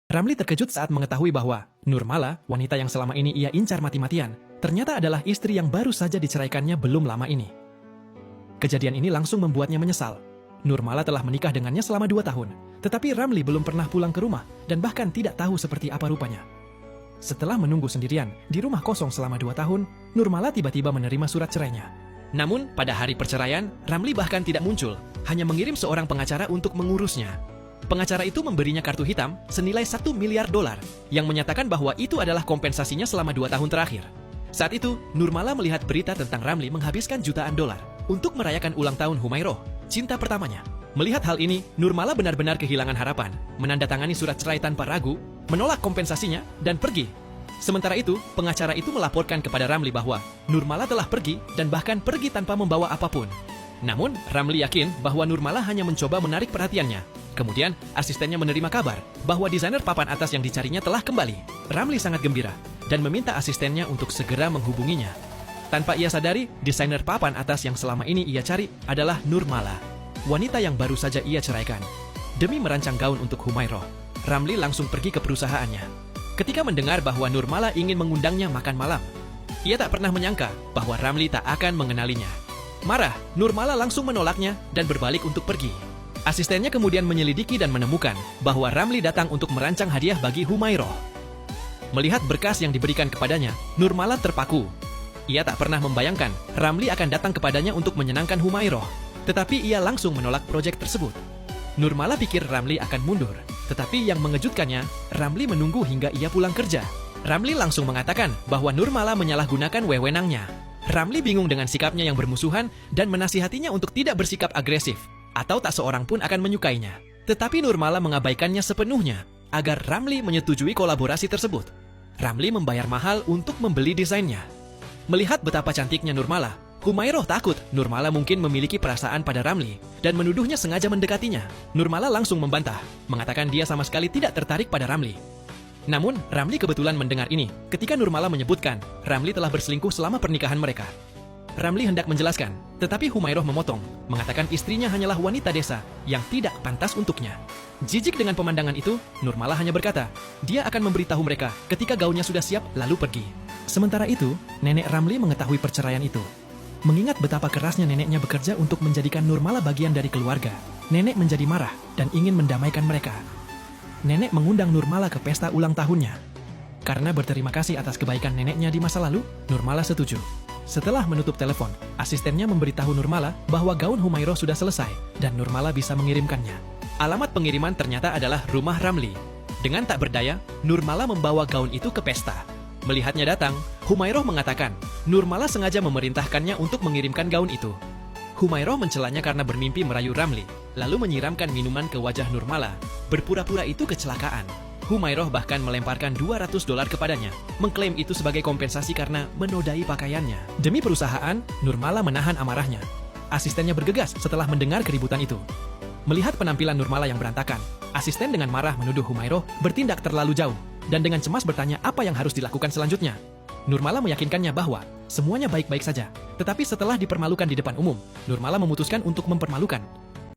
Ramli terkejut saat mengetahui bahwa Nurmala, wanita yang selama ini ia incar mati-matian, ternyata adalah istri yang baru saja diceraikannya belum lama ini. Kejadian ini langsung membuatnya menyesal. Nurmala telah menikah dengannya selama 2 tahun, tetapi Ramli belum pernah pulang ke rumah dan bahkan tidak tahu seperti apa rupanya. Setelah menunggu sendirian di rumah kosong selama 2 tahun, Nurmala tiba-tiba menerima surat cerainya. Namun, pada hari perceraian, Ramli bahkan tidak muncul, hanya mengirim seorang pengacara untuk mengurusnya. Pengacara itu memberinya kartu hitam senilai $1 miliar yang menyatakan bahwa itu adalah kompensasinya selama 2 tahun terakhir. Saat itu, Nurmala melihat berita tentang Ramli menghabiskan jutaan dolar untuk merayakan ulang tahun Humairoh, cinta pertamanya. Melihat hal ini, Nurmala benar-benar kehilangan harapan, menandatangani surat cerai tanpa ragu, menolak kompensasinya, dan pergi. Sementara itu, pengacara itu melaporkan kepada Ramli bahwa Nurmala telah pergi dan bahkan pergi tanpa membawa apapun. Namun, Ramli yakin bahwa Nurmala hanya mencoba menarik perhatiannya. Kemudian, asistennya menerima kabar bahwa desainer papan atas yang dicarinya telah kembali. Ramli sangat gembira dan meminta asistennya untuk segera menghubunginya. Tanpa ia sadari, desainer papan atas yang selama ini ia cari adalah Nurmala, wanita yang baru saja ia ceraikan. Demi merancang gaun untuk Humairoh, Ramli langsung pergi ke perusahaannya. Ketika mendengar bahwa Nurmala ingin mengundangnya makan malam, ia tak pernah menyangka bahwa Ramli tak akan mengenalinya. Marah, Nurmala langsung menolaknya dan berbalik untuk pergi. Asistennya kemudian menyelidiki dan menemukan bahwa Ramli datang untuk merancang hadiah bagi Humairoh. Melihat berkas yang diberikan kepadanya, Nurmala terpaku. Ia tak pernah membayangkan Ramli akan datang kepadanya untuk menyenangkan Humairoh, tetapi ia langsung menolak proyek tersebut. Nurmala pikir Ramli akan mundur, tetapi yang mengejutkannya, Ramli menunggu hingga ia pulang kerja. Ramli langsung mengatakan bahwa Nurmala menyalahgunakan wewenangnya. Ramli bingung dengan sikapnya yang bermusuhan dan menasihatinya untuk tidak bersikap agresif, atau tak seorang pun akan menyukainya. Tetapi Nurmala mengabaikannya sepenuhnya agar Ramli menyetujui kolaborasi tersebut. Ramli membayar mahal untuk membeli desainnya. Melihat betapa cantiknya Nurmala, Humairoh takut Nurmala mungkin memiliki perasaan pada Ramli dan menuduhnya sengaja mendekatinya. Nurmala langsung membantah, mengatakan dia sama sekali tidak tertarik pada Ramli. Namun, Ramli kebetulan mendengar ini ketika Nurmala menyebutkan Ramli telah berselingkuh selama pernikahan mereka. Ramli hendak menjelaskan, tetapi Humairoh memotong, mengatakan istrinya hanyalah wanita desa yang tidak pantas untuknya. Jijik dengan pemandangan itu, Nurmala hanya berkata, dia akan memberitahu mereka ketika gaunnya sudah siap lalu pergi. Sementara itu, nenek Ramli mengetahui perceraian itu. Mengingat betapa kerasnya neneknya bekerja untuk menjadikan Nurmala bagian dari keluarga, nenek menjadi marah dan ingin mendamaikan mereka. Nenek mengundang Nurmala ke pesta ulang tahunnya. Karena berterima kasih atas kebaikan neneknya di masa lalu, Nurmala setuju. Setelah menutup telepon, asistennya memberitahu Nurmala bahwa gaun Humairoh sudah selesai dan Nurmala bisa mengirimkannya. Alamat pengiriman ternyata adalah rumah Ramli. Dengan tak berdaya, Nurmala membawa gaun itu ke pesta. Melihatnya datang, Humairoh mengatakan Nurmala sengaja memerintahkannya untuk mengirimkan gaun itu. Humairoh mencelanya karena bermimpi merayu Ramli, lalu menyiramkan minuman ke wajah Nurmala. Berpura-pura itu kecelakaan. Humairoh bahkan melemparkan $200 kepadanya, mengklaim itu sebagai kompensasi karena menodai pakaiannya. Demi perusahaan, Nurmala menahan amarahnya. Asistennya bergegas setelah mendengar keributan itu. Melihat penampilan Nurmala yang berantakan, asisten dengan marah menuduh Humairoh bertindak terlalu jauh dan dengan cemas bertanya apa yang harus dilakukan selanjutnya. Nurmala meyakinkannya bahwa semuanya baik-baik saja, tetapi setelah dipermalukan di depan umum, Nurmala memutuskan untuk mempermalukan